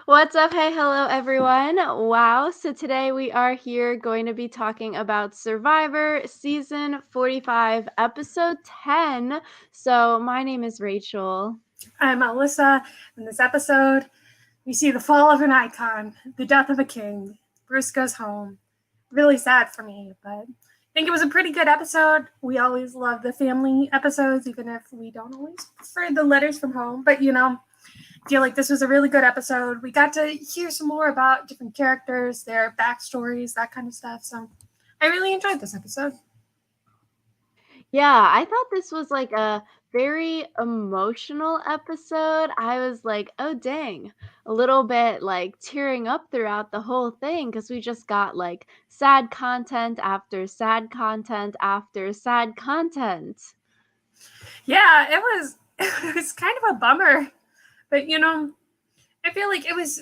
What's up? Hey, hello, everyone. Wow. So today we are here going to be talking about Survivor Season 45, Episode 10. So my name is Rachel. I'm Alyssa. In this episode, we see the fall of an icon, the death of a king. Bruce goes home. Really sad for me, but I think it was a pretty good episode. We always love the family episodes, even if we don't always prefer the letters from home. But, I feel like this was a really good episode. We got to hear some more about different characters, their backstories, that kind of stuff. So I really enjoyed this episode. Yeah, I thought this was like a very emotional episode. I was like, oh, dang, a little bit like tearing up throughout the whole thing because we just got like sad content after sad content after sad content. Yeah, it was it was kind of a bummer. But I feel like it was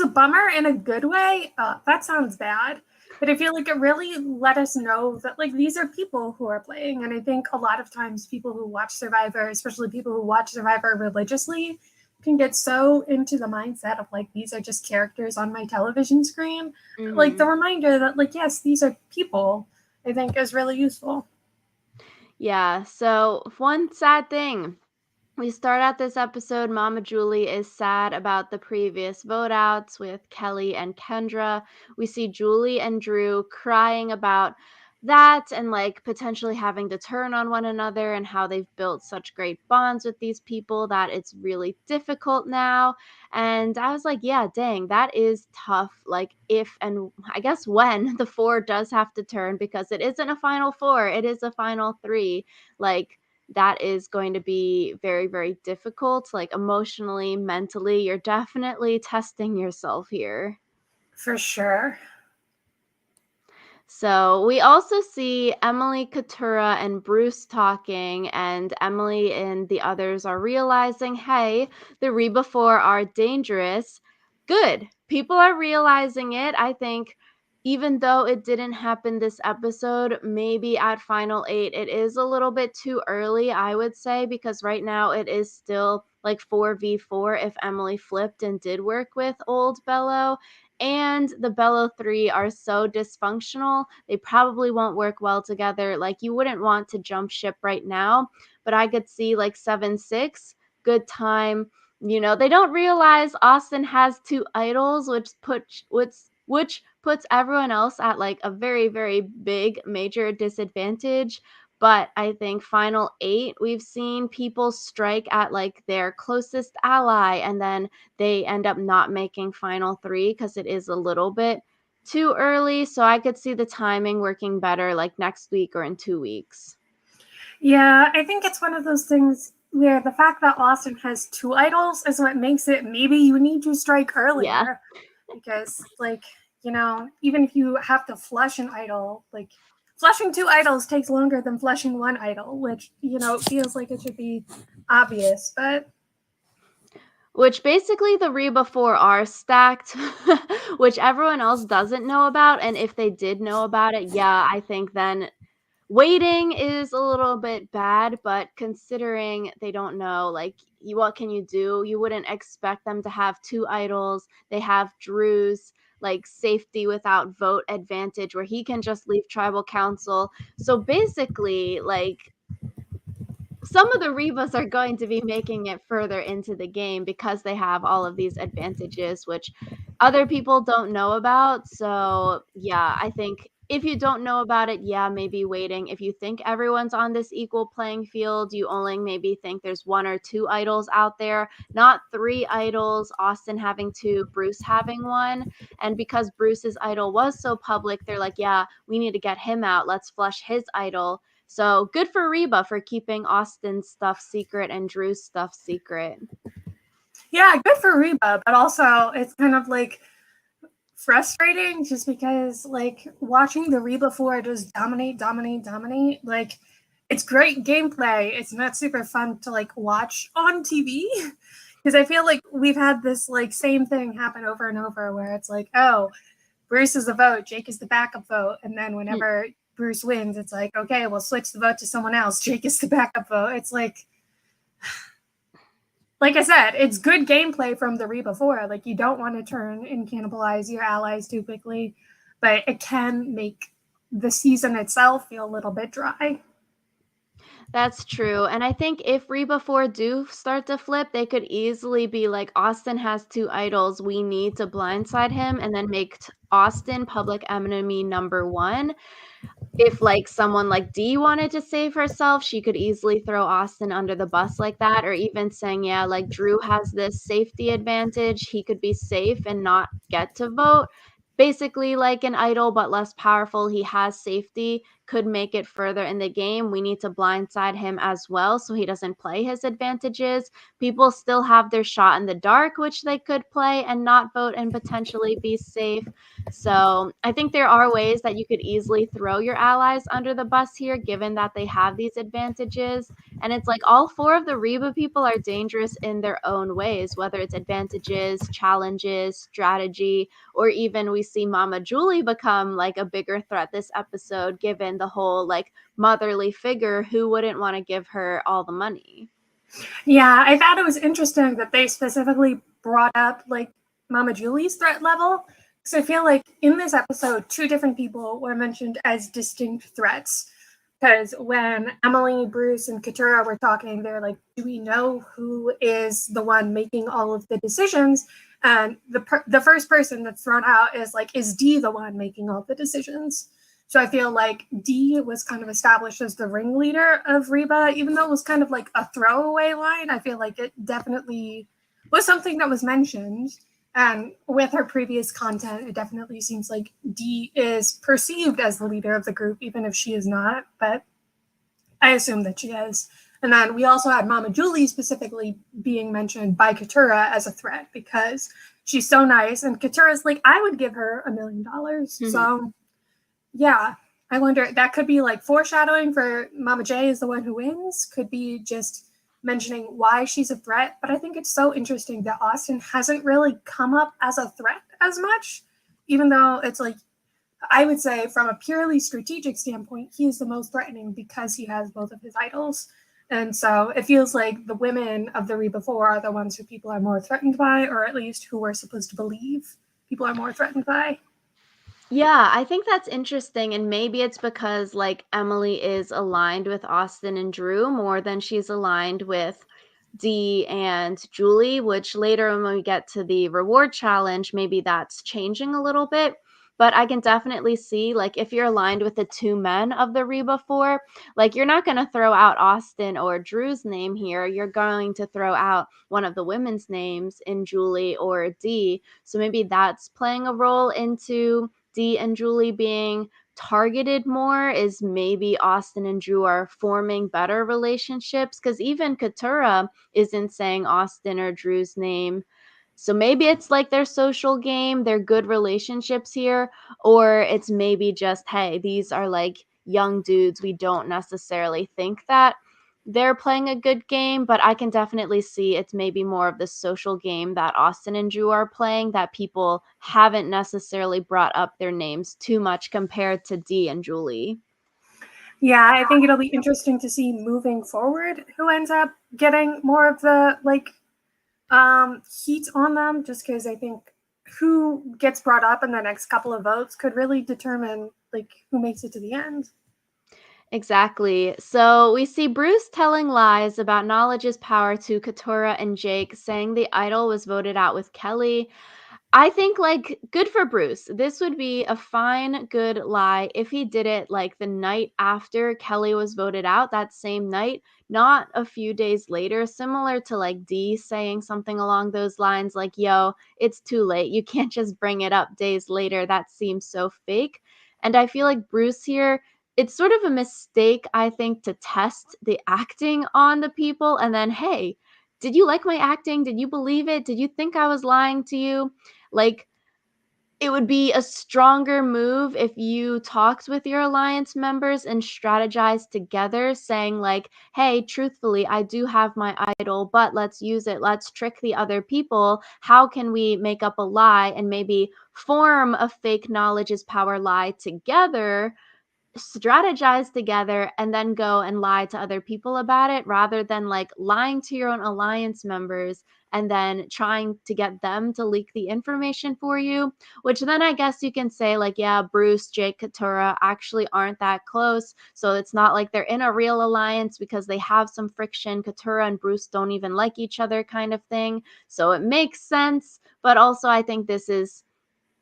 a bummer in a good way. That sounds bad, but I feel like it really let us know that like these are people who are playing, and I think a lot of times people who watch Survivor, especially people who watch Survivor religiously, can get so into the mindset of like these are just characters on my television screen. Like the Hmm. reminder that like yes, these are people, I think is really useful. Yeah, so one sad thing. We start out this episode. Mama Julie is sad about the previous vote outs with Kelly and Kendra. We see Julie and Drew crying about that and like potentially having to turn on one another and how they've built such great bonds with these people that it's really difficult now. And I was like, yeah, dang, that is tough. Like, if and I guess when the four does have to turn, because it isn't a final four, it is a final three. Like, that is going to be very, very difficult, like emotionally, mentally. You're definitely testing yourself here. For sure. So we also see Emily Katura and Bruce talking, and Emily and the others are realizing, hey, the Reba 4 are dangerous. Good. People are realizing it. I think even though it didn't happen this episode, maybe at Final 8, it is a little bit too early, I would say, because right now it is still like 4v4 if Emily flipped and did work with Old Bello, and the Bello 3 are so dysfunctional, they probably won't work well together. Like, you wouldn't want to jump ship right now, but I could see like 7-6, good time. They don't realize Austin has two idols, which puts everyone else at like a very, very big major disadvantage. But I think Final 8, we've seen people strike at like their closest ally, and then they end up not making Final 3 because it is a little bit too early. So I could see the timing working better like next week or in 2 weeks. Yeah, I think it's one of those things where the fact that Austin has two idols is what makes it maybe you need to strike Yeah. earlier. Because, like, even if you have to flush an idol, like, flushing two idols takes longer than flushing one idol, which, feels like it should be obvious. But Which basically the Reba 4 are stacked, which everyone else doesn't know about. And if they did know about it, yeah, I think then waiting is a little bit bad, but considering they don't know, like, what can you do? You wouldn't expect them to have two idols. They have Drew's like safety without vote advantage where he can just leave tribal council. So basically, like, some of the Rebas are going to be making it further into the game because they have all of these advantages, which other people don't know about. So, yeah, I think if you don't know about it, yeah, maybe waiting. If you think everyone's on this equal playing field, you only maybe think there's one or two idols out there, not three idols, Austin having two, Bruce having one. And because Bruce's idol was so public, they're like, yeah, we need to get him out. Let's flush his idol. So good for Reba for keeping Austin's stuff secret and Drew's stuff secret. yeah, good for Reba, but also it's kind of like frustrating just because, like, watching the Reba 4 just dominate, dominate, dominate, like, it's great gameplay. It's not super fun to like watch on TV. Because I feel like we've had this like same thing happen over and over where it's like, oh, Bruce is the vote, Jake is the backup vote, and then whenever Bruce wins, it's like, okay, we'll switch the vote to someone else. Jake is the backup vote. It's like like I said, it's good gameplay from the Reba 4. Like, you don't want to turn and cannibalize your allies too quickly, but it can make the season itself feel a little bit dry. That's true, and I think if Reba 4 do start to flip, they could easily be like, "Austin has 2 idols, we need to blindside him," and then make Austin public enemy number 1. If, like, someone like Dee wanted to save herself, she could easily throw Austin under the bus like that, or even saying, "Yeah, like, Drew has this safety advantage, he could be safe and not get to vote." Basically like an idol, but less powerful, he has safety, could make it further in the game, we need to blindside him as well so he doesn't play his advantages. People still have their shot in the dark, which they could play and not vote and potentially be safe. So I think there are ways that you could easily throw your allies under the bus here, given that they have these advantages. And it's like all 4 of the Reba people are dangerous in their own ways, whether it's advantages, challenges, strategy, or even we see Mama Julie become like a bigger threat this episode, given the whole like motherly figure. Who wouldn't want to give her all the money? Yeah, I thought it was interesting that they specifically brought up like Mama Julie's threat level. So I feel like in this episode, 2 different people were mentioned as distinct threats. Because when Emily, Bruce, and Katura were talking, they're like, "Do we know who is the one making all of the decisions?" And the first person that's thrown out is like, "Is Dee the one making all the decisions?" So I feel like Dee was kind of established as the ringleader of Reba, even though it was kind of like a throwaway line. I feel like it definitely was something that was mentioned. And with her previous content, it definitely seems like Dee is perceived as the leader of the group, even if she is not. But I assume that she is. And then we also had Mama Julie specifically being mentioned by Katura as a threat because she's so nice. And Katura's like, I would give her $1,000,000. So yeah, I wonder, that could be like foreshadowing for Mama J is the one who wins, could be just mentioning why she's a threat. But I think it's so interesting that Austin hasn't really come up as a threat as much, even though it's like, I would say from a purely strategic standpoint, he is the most threatening because he has both of his idols. And so it feels like the women of the Reba 4 are the ones who people are more threatened by, or at least who we're supposed to believe people are more threatened by. Yeah, I think that's interesting, and maybe it's because, like, Emily is aligned with Austin and Drew more than she's aligned with Dee and Julie, which later when we get to the reward challenge, maybe that's changing a little bit. But I can definitely see, like, if you're aligned with the 2 men of the Reba 4, like, you're not gonna throw out Austin or Drew's name here, you're going to throw out one of the women's names in Julie or Dee. So maybe that's playing a role into Dee and Julie being targeted more, is maybe Austin and Drew are forming better relationships, because even Katura isn't saying Austin or Drew's name. So maybe it's like their social game, their good relationships here, or it's maybe just, hey, these are like young dudes. We don't necessarily think that they're playing a good game, but I can definitely see it's maybe more of the social game that Austin and Drew are playing that people haven't necessarily brought up their names too much compared to Dee and Julie. Yeah, I think it'll be interesting to see moving forward who ends up getting more of the like heat on them, just because I think who gets brought up in the next couple of votes could really determine like who makes it to the end. Exactly. So we see Bruce telling lies about knowledge is power to Katura and Jake, saying the idol was voted out with Kelly. I think, like, good for Bruce. This would be a fine, good lie if he did it, like, the night after Kelly was voted out, that same night, not a few days later, similar to, like, Dee saying something along those lines, like, "Yo, it's too late. You can't just bring it up days later. That seems so fake." And I feel like Bruce here, it's sort of a mistake, I think, to test the acting on the people and then, "Hey, did you like my acting? Did you believe it? Did you think I was lying to you?" Like, it would be a stronger move if you talked with your alliance members and strategized together, saying, like, "Hey, truthfully, I do have my idol, but let's use it. Let's trick the other people. How can we make up a lie and maybe form a fake knowledge is power lie together strategize together and then go and lie to other people about it rather than like lying to your own alliance members and then trying to get them to leak the information for you, which then I guess you can say like, yeah, Bruce, Jake, Katura actually aren't that close, so it's not like they're in a real alliance because they have some friction. Katura and Bruce don't even like each other kind of thing, so it makes sense. But also I think this is,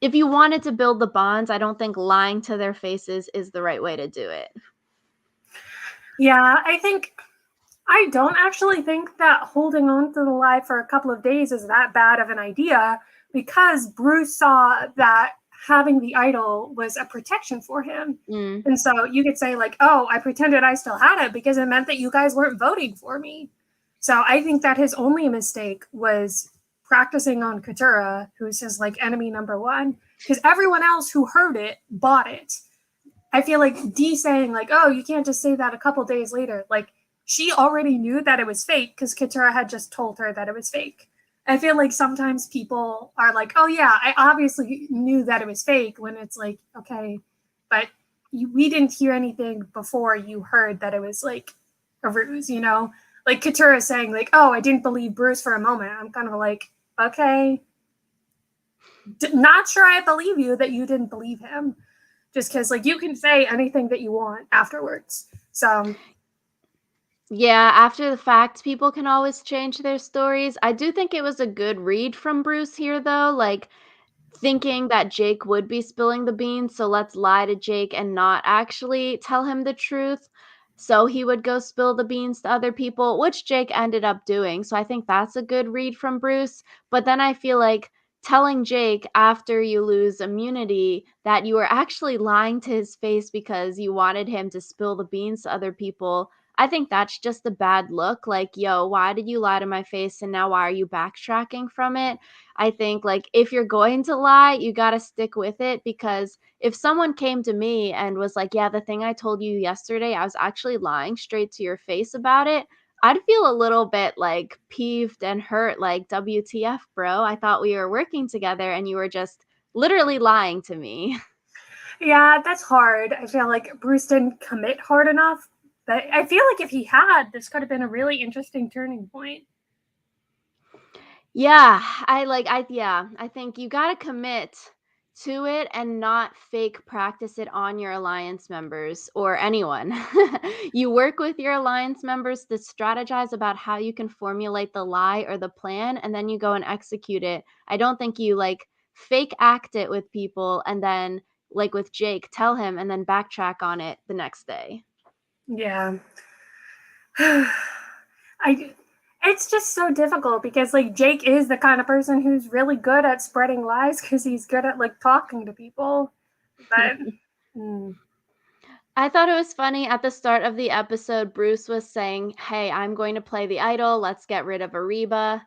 if you wanted to build the bonds, I don't think lying to their faces is the right way to do it. Yeah, I don't actually think that holding on to the lie for a couple of days is that bad of an idea, because Bruce saw that having the idol was a protection for him. Mm. And so you could say, like, oh, I pretended I still had it because it meant that you guys weren't voting for me. So I think that his only mistake was practicing on Katura, who's his like enemy number one, because everyone else who heard it bought it. I feel like Dee saying like, "Oh, you can't just say that a couple days later." Like she already knew that it was fake because Katura had just told her that it was fake. I feel like sometimes people are like, "Oh yeah, I obviously knew that it was fake," when it's like, okay, but we didn't hear anything before you heard that it was like a ruse, you know? Like Katura saying like, "Oh, I didn't believe Bruce for a moment." I'm kind of like, okay, not sure I believe you that you didn't believe him, just because like you can say anything that you want afterwards. So Yeah, after the fact, people can always change their stories. I do think it was a good read from Bruce here, though. Like, thinking that Jake would be spilling the beans, so let's lie to Jake and not actually tell him the truth. So he would go spill the beans to other people, which Jake ended up doing. So I think that's a good read from Bruce. But then I feel like telling Jake after you lose immunity that you were actually lying to his face because you wanted him to spill the beans to other people, I think that's just a bad look. Like, yo, why did you lie to my face and now why are you backtracking from it? I think like if you're going to lie, you got to stick with it, because if someone came to me and was like, "Yeah, the thing I told you yesterday, I was actually lying straight to your face about it." I'd feel a little bit like peeved and hurt, like, WTF, bro? I thought we were working together and you were just literally lying to me. yeah, that's hard. I feel like Bruce didn't commit hard enough. But I feel like if he had, this could have been a really interesting turning point. Yeah, I think you got to commit to it and not fake practice it on your alliance members or anyone. You work with your alliance members to strategize about how you can formulate the lie or the plan, and then you go and execute it. I don't think you like fake act it with people and then, like with Jake, tell him and then backtrack on it the next day. Yeah. I it's just so difficult because like Jake is the kind of person who's really good at spreading lies because he's good at like talking to people. But mm, I thought it was funny at the start of the episode, Bruce was saying, "Hey, I'm going to play the idol. Let's get rid of Ariba."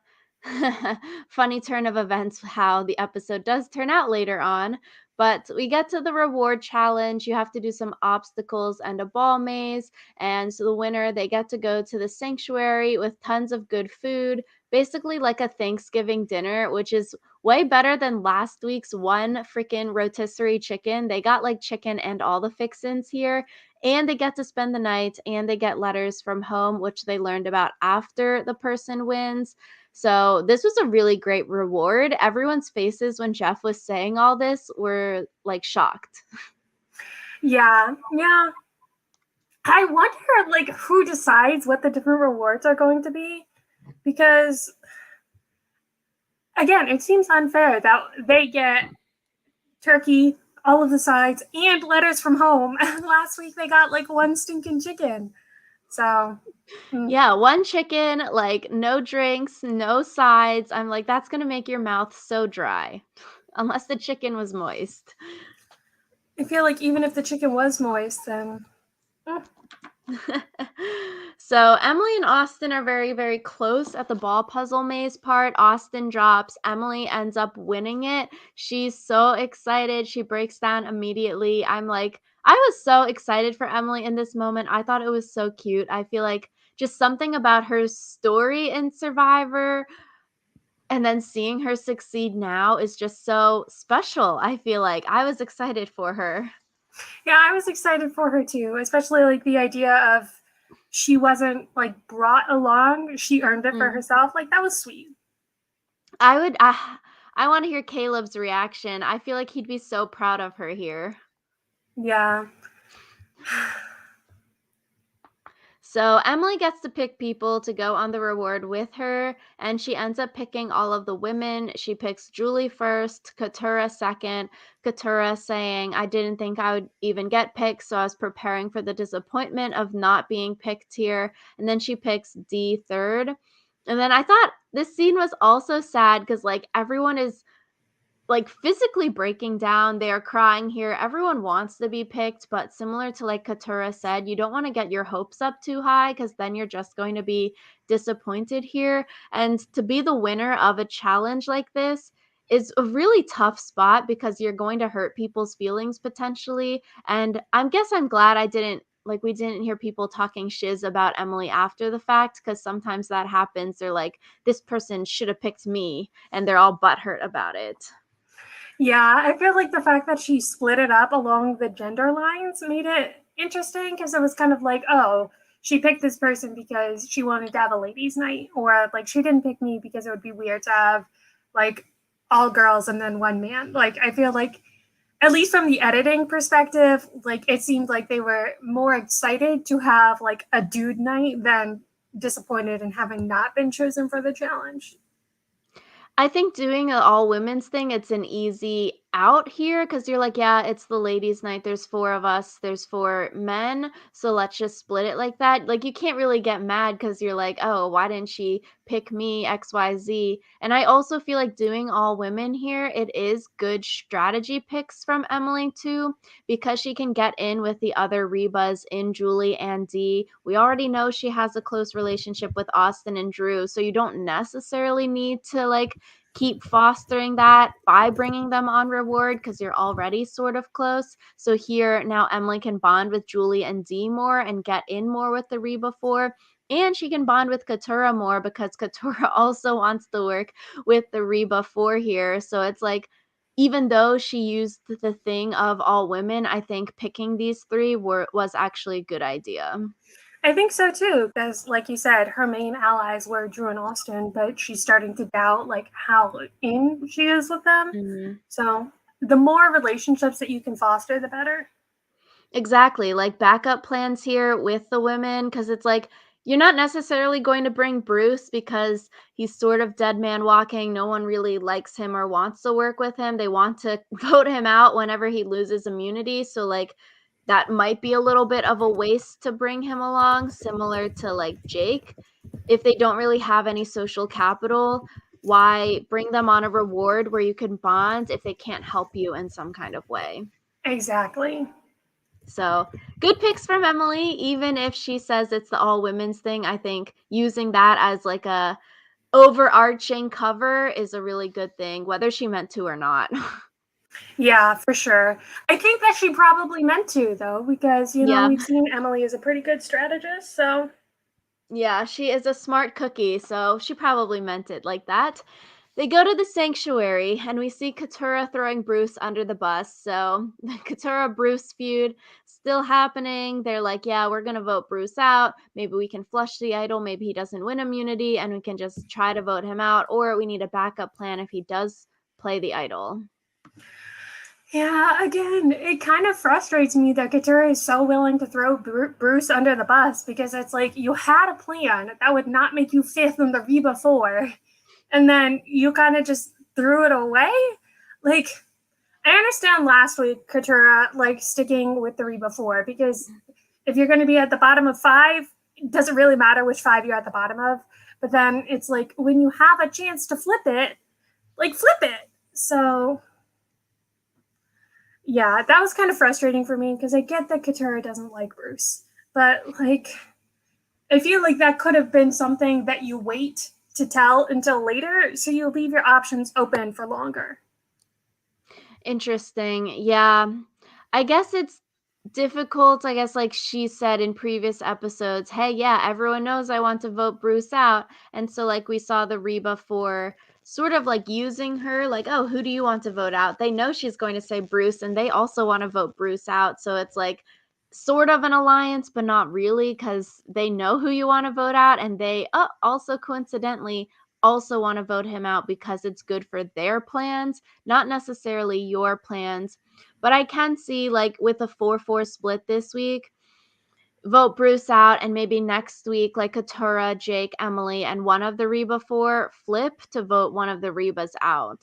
Funny turn of events how the episode does turn out later on. But we get to the reward challenge. You have to do some obstacles and a ball maze. And so the winner, they get to go to the sanctuary with tons of good food, basically like a Thanksgiving dinner, which is way better than last week's one freaking rotisserie chicken. They got like chicken and all the fixins here, and they get to spend the night and they get letters from home, which they learned about after the person wins. So this was a really great reward. Everyone's faces when Jeff was saying all this were like shocked. yeah, yeah. I wonder like who decides what the different rewards are going to be, because again, it seems unfair that they get turkey, all of the sides, and letters from home. And last week they got like one stinking chicken. So mm, Yeah, one chicken, like no drinks, no sides. I'm like, that's going to make your mouth so dry, unless the chicken was moist. I feel like even if the chicken was moist, then So Emily and Austin are very, very close at the ball puzzle maze part. Austin drops. Emily ends up winning it. She's so excited. She breaks down immediately. I'm like, I was so excited for Emily in this moment. I thought it was so cute. I feel like just something about her story in Survivor and then seeing her succeed now is just so special. I feel like I was excited for her. Yeah, I was excited for her too, especially like the idea of she wasn't like brought along, she earned it for Mm. herself. Like that was sweet. I would I wanna hear Caleb's reaction. I feel like he'd be so proud of her here. Yeah. So Emily gets to pick people to go on the reward with her, and she ends up picking all of the women. She picks Julie first, Katura second. Katura saying, I didn't think I would even get picked, so I was preparing for the disappointment of not being picked here. And then she picks D third. And then I thought this scene was also sad because, like, everyone is like physically breaking down. They are crying here. Everyone wants to be picked, but similar to like Katura said, you don't want to get your hopes up too high because then you're just going to be disappointed here. And to be the winner of a challenge like this is a really tough spot because you're going to hurt people's feelings potentially. And I'm glad I didn't like we didn't hear people talking shiz about Emily after the fact because sometimes that happens. They're like, this person should have picked me, and they're all butthurt about it. Yeah, I feel like the fact that she split it up along the gender lines made it interesting because it was kind of like, oh, she picked this person because she wanted to have a ladies' night, or like she didn't pick me because it would be weird to have like all girls and then one man. Like, I feel like, at least from the editing perspective, like it seemed like they were more excited to have like a dude night than disappointed in having not been chosen for the challenge. I think doing an all women's thing, it's an easy out here because you're like, yeah, it's the ladies' night. There's four of us, there's four men. So let's just split it like that. Like, you can't really get mad because you're like, oh, why didn't she pick me, XYZ? And I also feel like doing all women here, it is good strategy picks from Emily too, because she can get in with the other Rebas in Julie and Dee. We already know she has a close relationship with Austin and Drew. So you don't necessarily need to like keep fostering that by bringing them on reward because you're already sort of close. So here now Emily can bond with Julie and Dee more and get in more with the Reba 4. And she can bond with Katura more because Katura also wants to work with the Reba 4 here. So it's like, even though she used the thing of all women, I think picking these three was actually a good idea. I think so too, because like you said, her main allies were Drew and Austin, but she's starting to doubt like how in she is with them. Mhm. So the more relationships that you can foster, the better. Exactly, like backup plans here with the women, because it's like you're not necessarily going to bring Bruce because he's sort of dead man walking. No one really likes him or wants to work with him. They want to vote him out whenever he loses immunity. So, like, that might be a little bit of a waste to bring him along, similar to like Jake. If they don't really have any social capital, why bring them on a reward where you can bond if they can't help you in some kind of way? Exactly. So, good picks from Emily, even if she says it's the all women's thing. I think using that as like a overarching cover is a really good thing, whether she meant to or not. Yeah, for sure. I think that she probably meant to though, because Yeah. we've seen Emily is a pretty good strategist. So Yeah, she is a smart cookie, so she probably meant it like that. They go to the sanctuary and we see Katura throwing Bruce under the bus. So the Katura Bruce feud still happening. They're like, yeah, we're going to vote Bruce out. Maybe we can flush the idol. Maybe he doesn't win immunity and we can just try to vote him out. Or we need a backup plan if he does play the idol. yeah, again, it kind of frustrates me that Katura is so willing to throw Bruce under the bus because it's like you had a plan that would not make you fifth in the Reba 4, and then you kind of just threw it away. Like, I understand last week Katura like sticking with the Reba 4 because if you're going to be at the bottom of 5, it doesn't really matter which 5 you're at the bottom of. But then it's like when you have a chance to flip it, like flip it. So yeah, that was kind of frustrating for me because I get that Katara doesn't like Bruce, but like I feel like that could have been something that you wait to tell until later, so you leave your options open for longer. Interesting. Yeah. I guess it's difficult. I guess, like she said in previous episodes, hey, yeah, everyone knows I want to vote Bruce out. And so, like, we saw the Reba 4 sort of like using her, like, oh, who do you want to vote out? They know she's going to say Bruce, and they also want to vote Bruce out. So it's like sort of an alliance, but not really, because they know who you want to vote out, and they also coincidentally also want to vote him out because it's good for their plans, not necessarily your plans. But I can see, like, with a 4-4 split this week, vote Bruce out, and maybe next week, like Katura, Jake, Emily, and one of the Reba 4 flip to vote one of the Rebas out.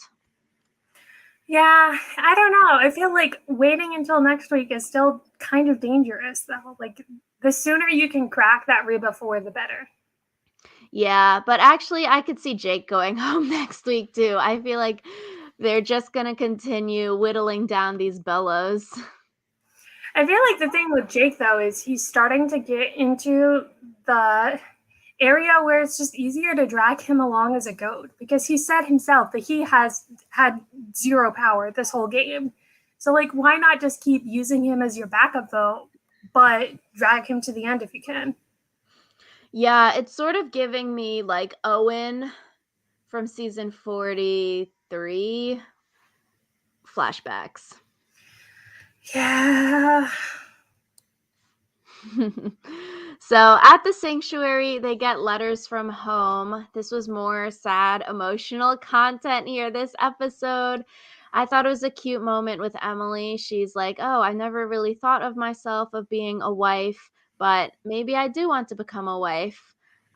Yeah, I don't know. I feel like waiting until next week is still kind of dangerous, though. Like, the sooner you can crack that Reba 4, the better. Yeah, but actually, I could see Jake going home next week too. I feel like they're just gonna continue whittling down these bellows. I feel like the thing with Jake, though, is he's starting to get into the area where it's just easier to drag him along as a goat because he said himself that he has had zero power this whole game. So, like, why not just keep using him as your backup, though, but drag him to the end if you can? Yeah, it's sort of giving me like Owen from season 43 flashbacks. Yeah. So at the sanctuary, they get letters from home. This was more sad, emotional content here this episode. I thought it was a cute moment with Emily. She's like, oh, I never really thought of myself of being a wife, but maybe I do want to become a wife.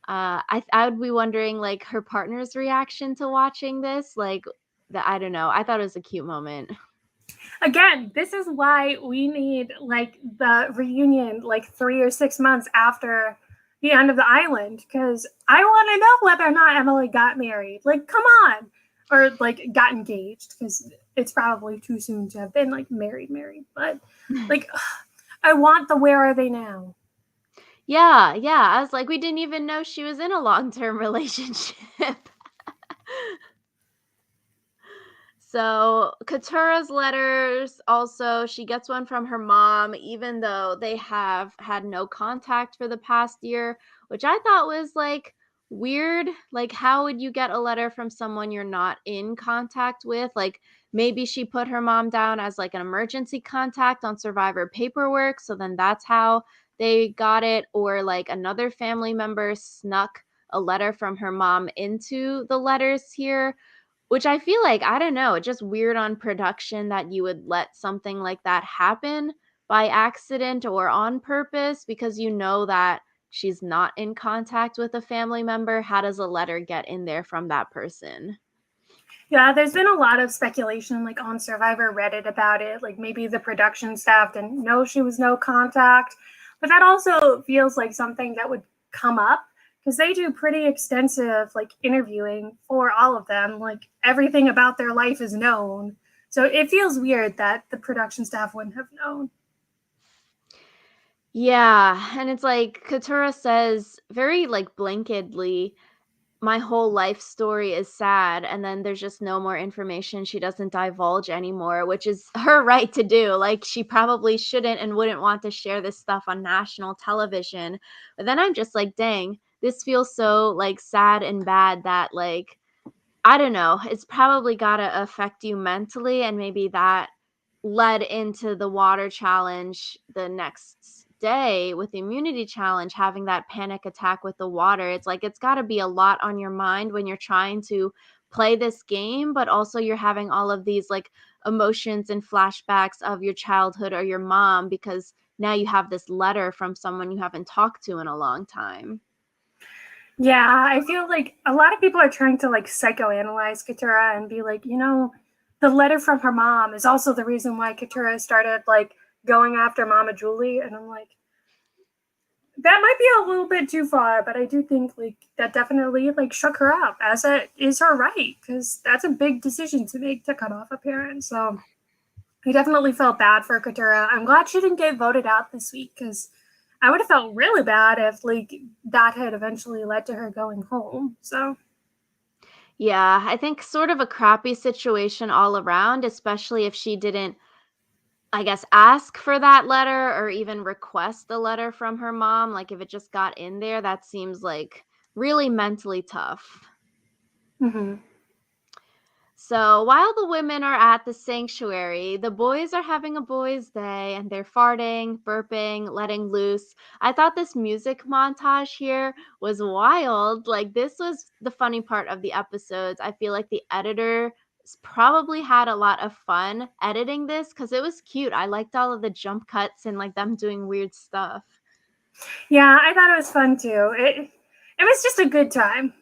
I would be wondering, like, her partner's reaction to watching this. Like, I don't know. I thought it was a cute moment. Again, this is why we need like the reunion like 3 or 6 months after the end of the island because I want to know whether or not Emily got married. Like, come on, or like got engaged because it's probably too soon to have been like married. But like, I want the where are they now? Yeah, yeah. I was like, we didn't even know she was in a long-term relationship. So, Katura's letters also, she gets one from her mom, even though they have had no contact for the past year, which I thought was like weird. Like, how would you get a letter from someone you're not in contact with? Like, maybe she put her mom down as like an emergency contact on Survivor paperwork. So then that's how they got it. Or like another family member snuck a letter from her mom into the letters here, which I feel like, I don't know, just weird on production that you would let something like that happen by accident or on purpose because you know that she's not in contact with a family member. How does a letter get in there from that person? Yeah, there's been a lot of speculation like on Survivor Reddit about it. Like maybe the production staff didn't know she was no contact. But that also feels like something that would come up because they do pretty extensive like interviewing for all of them. Like everything about their life is known. So it feels weird that the production staff wouldn't have known. Yeah, and it's like Katura says very like blanketly, my whole life story is sad, and then there's just no more information. She doesn't divulge anymore, which is her right to do. Like, she probably shouldn't and wouldn't want to share this stuff on national television. But then I'm just like, dang, this feels so like sad and bad that, like, I don't know, it's probably gotta affect you mentally, and maybe that led into the water challenge the next day with the immunity challenge, having that panic attack with the water. It's like it's gotta be a lot on your mind when you're trying to play this game, but also you're having all of these, like, emotions and flashbacks of your childhood or your mom because now you have this letter from someone you haven't talked to in a long time. Yeah, I feel like a lot of people are trying to like psychoanalyze Katura and be like, the letter from her mom is also the reason why Katura started like going after Mama Julie. And I'm like, that might be a little bit too far, but I do think like that definitely like shook her up as it is her right because that's a big decision to make to cut off a parent. So I definitely felt bad for Katura. I'm glad she didn't get voted out this week because I would have felt really bad if like that had eventually led to her going home. So Yeah, I think sort of a crappy situation all around, especially if she didn't, I guess, ask for that letter or even request a letter from her mom. Like, if it just got in there, that seems like really mentally tough. mhm. So while the women are at the sanctuary, the boys are having a boys' day and they're farting, burping, letting loose. I thought this music montage here was wild. Like, this was the funny part of the episodes. I feel like the editor probably had a lot of fun editing this because it was cute. I liked all of the jump cuts and like them doing weird stuff. Yeah, I thought it was fun too. It was just a good time.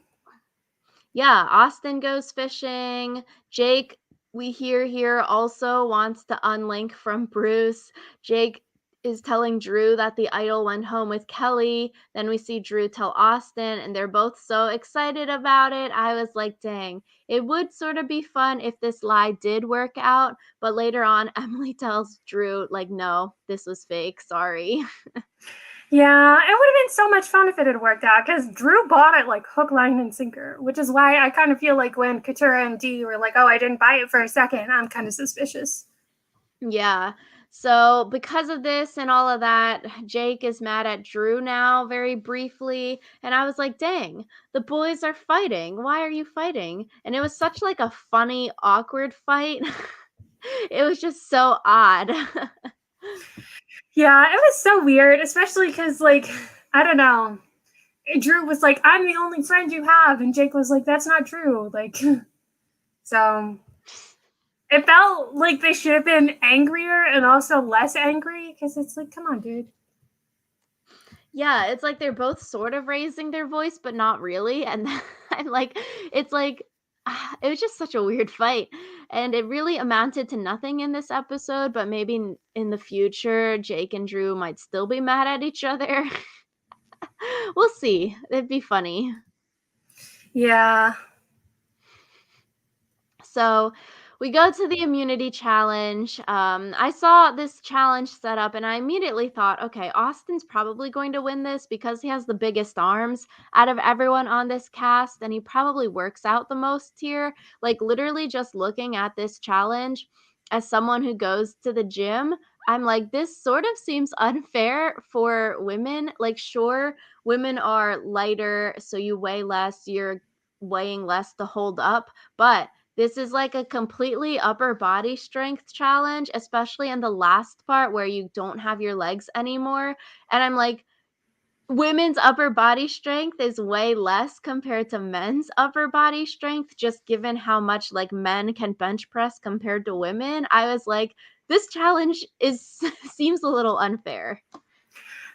Yeah, Austin goes fishing. Jake, we hear here, also wants to unlink from Bruce. Jake is telling Drew that the idol went home with Kelly. Then we see Drew tell Austin, and they're both so excited about it. I was like, dang, it would sort of be fun if this lie did work out. But later on, Emily tells Drew, like, no, this was fake. Sorry. Yeah, it would have been so much fun if it had worked out because Drew bought it like hook, line, and sinker, which is why I kind of feel like when Katura and Dee were like, oh, I didn't buy it for a second, I'm kind of suspicious. Yeah. So, because of this and all of that, Jake is mad at Drew now, very briefly. And I was like, dang, the boys are fighting. Why are you fighting? And it was such like a funny, awkward fight. It was just so odd. Yeah, it was so weird, especially because, like, I don't know. Drew was like, I'm the only friend you have. And Jake was like, that's not true. Like, so it felt like they should have been angrier and also less angry because it's like, come on, dude. Yeah, it's like they're both sort of raising their voice, but not really. And I'm like, it's like, it was just such a weird fight. And it really amounted to nothing in this episode, but maybe in the future, Jake and Drew might still be mad at each other. We'll see. It'd be funny. Yeah. So we go to the immunity challenge. I saw this challenge set up and I immediately thought, okay, Austin's probably going to win this because he has the biggest arms out of everyone on this cast and he probably works out the most here. Like, literally, just looking at this challenge as someone who goes to the gym, I'm like, this sort of seems unfair for women. Like, sure, women are lighter, so you weigh less, you're weighing less to hold up, but this is like a completely upper body strength challenge, especially in the last part where you don't have your legs anymore. And I'm like, women's upper body strength is way less compared to men's upper body strength, just given how much like men can bench press compared to women. I was like, this challenge is seems a little unfair.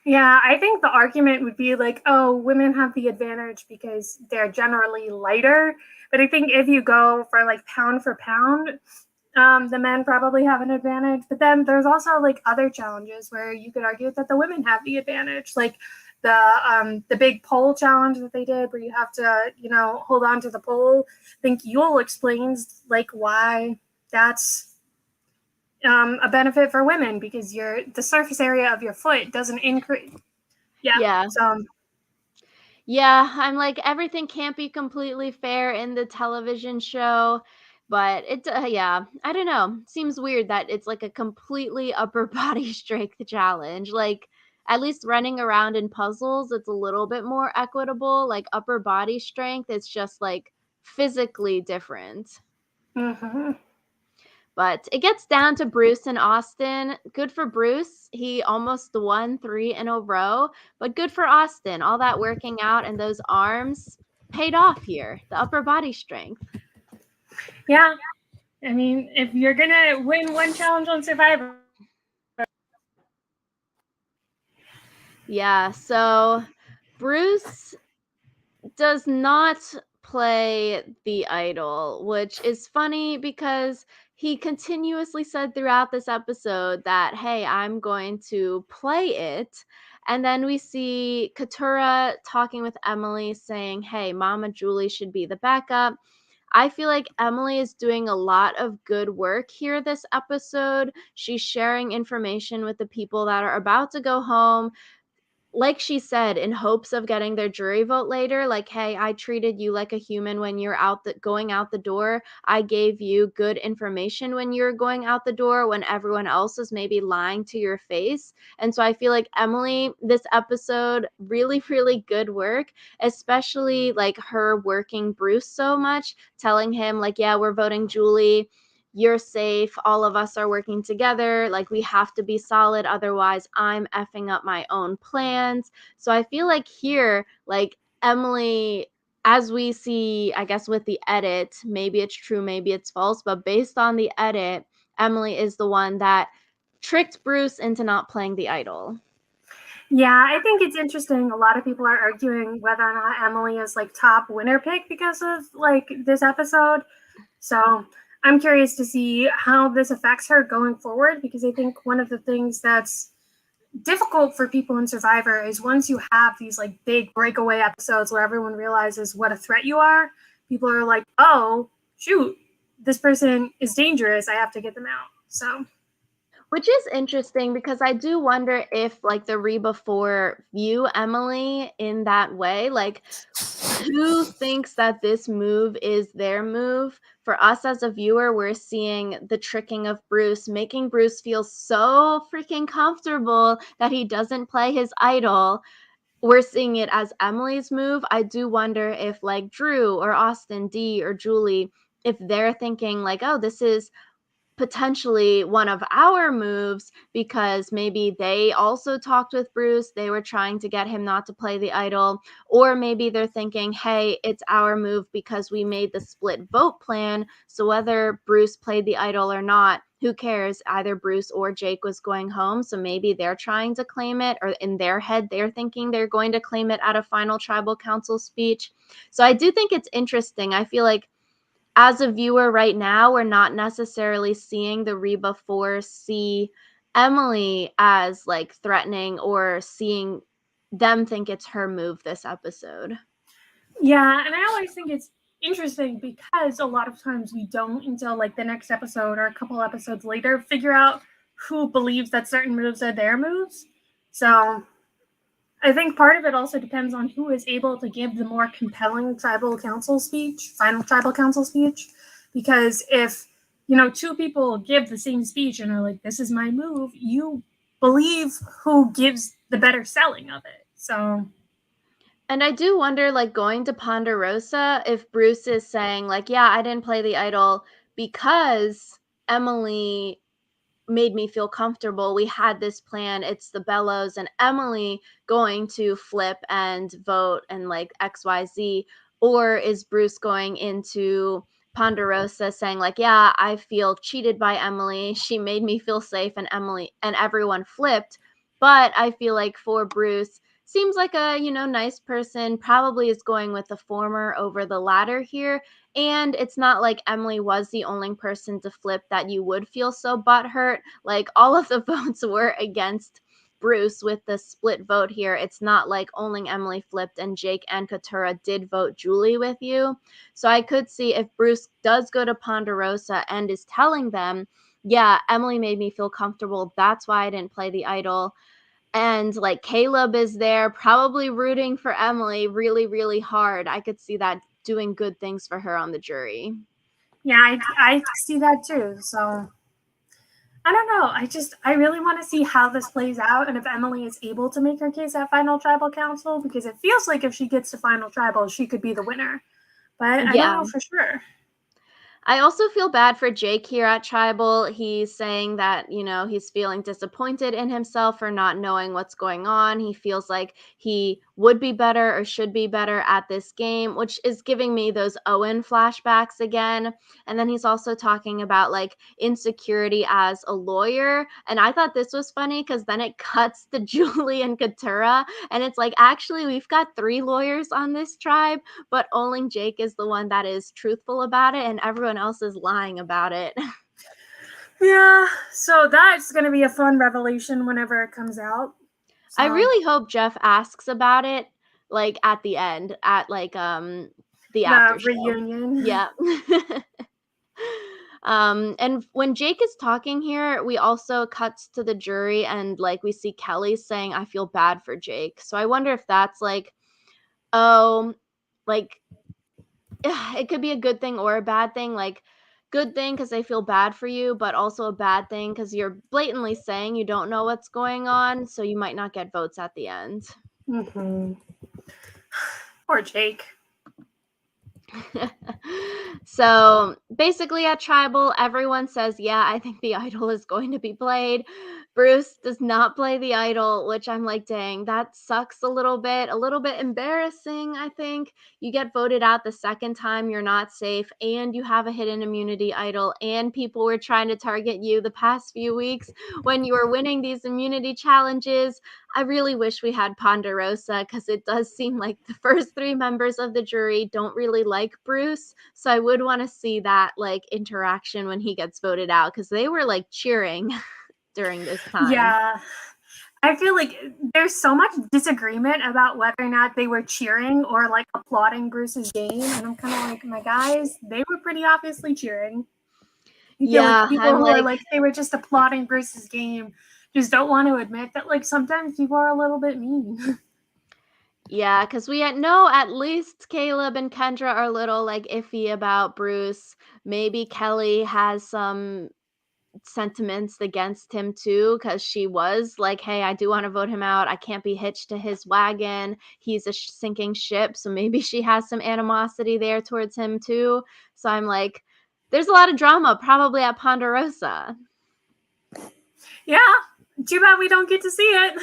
Yeah, I think the argument would be like, oh, women have the advantage because they're generally lighter. But I think if you go for pound, the men probably have an advantage. But then there's also like other challenges where you could argue that the women have the advantage, like the big pole challenge that they did, where you have to hold on to the pole. I think Yule explains like why that's a benefit for women because the surface area of your foot doesn't increase. Yeah. Yeah. So Yeah, I'm like, everything can't be completely fair in the television show, but yeah, I don't know. Seems weird that it's like a completely upper body strength challenge. Like, at least running around in puzzles, it's a little bit more equitable. Like, upper body strength, it's just like physically different. mhm. But it gets down to Bruce and Austin. Good for Bruce. He almost won 3 in a row, but good for Austin. All that working out and those arms paid off here. The upper body strength. Yeah. I mean, if you're gonna win one challenge on Survivor. Yeah, so Bruce does not play the idol, which is funny because he continuously said throughout this episode that, hey, I'm going to play it. And then we see Katura talking with Emily saying, hey, Mama Julie should be the backup. I feel like Emily is doing a lot of good work here this episode. She's sharing information with the people that are about to go home, like she said, in hopes of getting their jury vote later, like, "Hey, I treated you like a human when you're going out the door. I gave you good information when you're going out the door when everyone else is maybe lying to your face." And so I feel like Emily, this episode, really, really good work, especially like her working Bruce so much, telling him, like, "Yeah, we're voting Julie. You're safe. All of us are working together. Like, we have to be solid. Otherwise, I'm effing up my own plans." So I feel like here, like, Emily, as we see, I guess with the edit, maybe it's true, maybe it's false, but based on the edit, Emily is the one that tricked Bruce into not playing the idol. Yeah, I think it's interesting. A lot of people are arguing whether or not Emily is like top winner pick because of like this episode. So I'm curious to see how this affects her going forward, because I think one of the things that's difficult for people in Survivor is once you have these like big breakaway episodes where everyone realizes what a threat you are, people are like, oh, shoot, this person is dangerous. I have to get them out. So Which is interesting because I do wonder if, like, the Reba 4 view Emily in that way, like, who thinks that this move is their move? For us as a viewer, we're seeing the tricking of Bruce, making Bruce feel so freaking comfortable that he doesn't play his idol. We're seeing it as Emily's move. I do wonder if, like, Drew or Austin, D, or Julie, if they're thinking, like, oh, this is potentially one of our moves because maybe they also talked with Bruce. They were trying to get him not to play the idol. Or maybe they're thinking, hey, it's our move because we made the split vote plan. So whether Bruce played the idol or not, who cares? Either Bruce or Jake was going home. So maybe they're trying to claim it, or in their head, they're thinking they're going to claim it at a final tribal council speech. So I do think it's interesting. I feel like as a viewer right now, we're not necessarily seeing the Reba 4 see Emily as like threatening or seeing them think it's her move this episode. yeah, and I always think it's interesting because a lot of times we don't until like the next episode or a couple episodes later figure out who believes that certain moves are their moves. So I think part of it also depends on who is able to give the more compelling tribal council speech, final tribal council speech. Because if, two people give the same speech and are like, this is my move, you believe who gives the better selling of it. So, And I do wonder, like, going to Ponderosa, if Bruce is saying, like, yeah, I didn't play the idol because Emily made me feel comfortable. We had this plan. It's the Bellows and Emily going to flip and vote and like XYZ. Or is Bruce going into Ponderosa saying, like, yeah, I feel cheated by Emily. She made me feel safe and Emily and everyone flipped. But I feel like for Bruce, seems like a, nice person, probably is going with the former over the latter here. And it's not like Emily was the only person to flip that you would feel so butthurt. Like, all of the votes were against Bruce with the split vote here. It's not like only Emily flipped and Jake and Katura did vote Julie with you. So I could see if Bruce does go to Ponderosa and is telling them, yeah, Emily made me feel comfortable. That's why I didn't play the idol. And like Caleb is there, probably rooting for Emily really, really hard. I could see that doing good things for her on the jury. yeah, I see that too. So, I don't know. I really want to see how this plays out and if Emily is able to make her case at final tribal council, because it feels like if she gets to final tribal, she could be the winner. But I don't Yeah. know for sure. I also feel bad for Jake here at Tribal. He's saying that, he's feeling disappointed in himself for not knowing what's going on. He feels like he would be better or should be better at this game, which is giving me those Owen flashbacks again. And then he's also talking about like insecurity as a lawyer. And I thought this was funny because then it cuts to Julie and Katura. And it's like, actually, we've got 3 lawyers on this tribe, but only Jake is the one that is truthful about it, and everyone else is lying about it. Yeah, so that's going to be a fun revelation whenever it comes out. I So, really hope Jeff asks about it, like, at the end, at, like, the the after show. reunion. Yeah. And when Jake is talking here, we also cuts to the jury and like we see Kelly saying, I feel bad for Jake. So I wonder if that's like, oh, like it could be a good thing or a bad thing. Like, good thing because they feel bad for you, but also a bad thing because you're blatantly saying you don't know what's going on. So you might not get votes at the end. Mm-hmm. Poor Jake. So basically at tribal, everyone says, yeah, I think the idol is going to be played. Bruce does not play the idol, which I'm like, dang, that sucks a little bit embarrassing. I think you get voted out the second time, you're not safe, and you have a hidden immunity idol, and people were trying to target you the past few weeks when you were winning these immunity challenges. I really wish we had Ponderosa because it does seem like the first three members of the jury don't really like Bruce. So I would want to see that like interaction when he gets voted out because they were like cheering during this time. Yeah. I feel like there's so much disagreement about whether or not they were cheering or like applauding Bruce's game. And I'm kind of like, my guys, they were pretty obviously cheering. You feel like Yeah, people I'm who are like, like, they were just applauding Bruce's game just don't want to admit that like sometimes people are a little bit mean. yeah, because we know at least Caleb and Kendra are a little like iffy about Bruce. Maybe Kelly has some sentiments against him too because she was like, hey, I do want to vote him out, I can't be hitched to his wagon, he's a sinking ship. So maybe she has some animosity there towards him too. So I'm like, there's a lot of drama probably at Ponderosa. Yeah. Too bad we don't get to see it.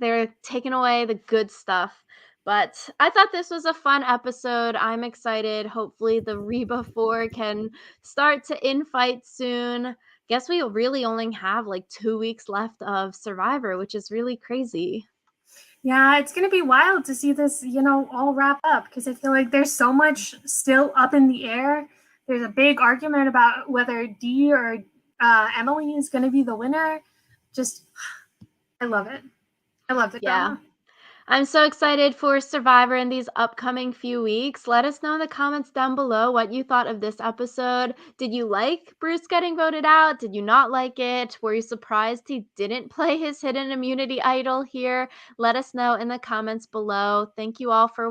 They're taking away the good stuff. But I thought this was a fun episode. I'm excited. Hopefully, the Reba 4 can start to infight soon. Guess we really only have like 2 weeks left of Survivor, which is really crazy. Yeah, it's going to be wild to see this, all wrap up because I feel like there's so much still up in the air. There's a big argument about whether Dee or Emily is going to be the winner. Just, I love it. I love the Yeah. drama. I'm so excited for Survivor in these upcoming few weeks. Let us know in the comments down below what you thought of this episode. Did you like Bruce getting voted out? Did you not like it? Were you surprised he didn't play his hidden immunity idol here? Let us know in the comments below. Thank you all for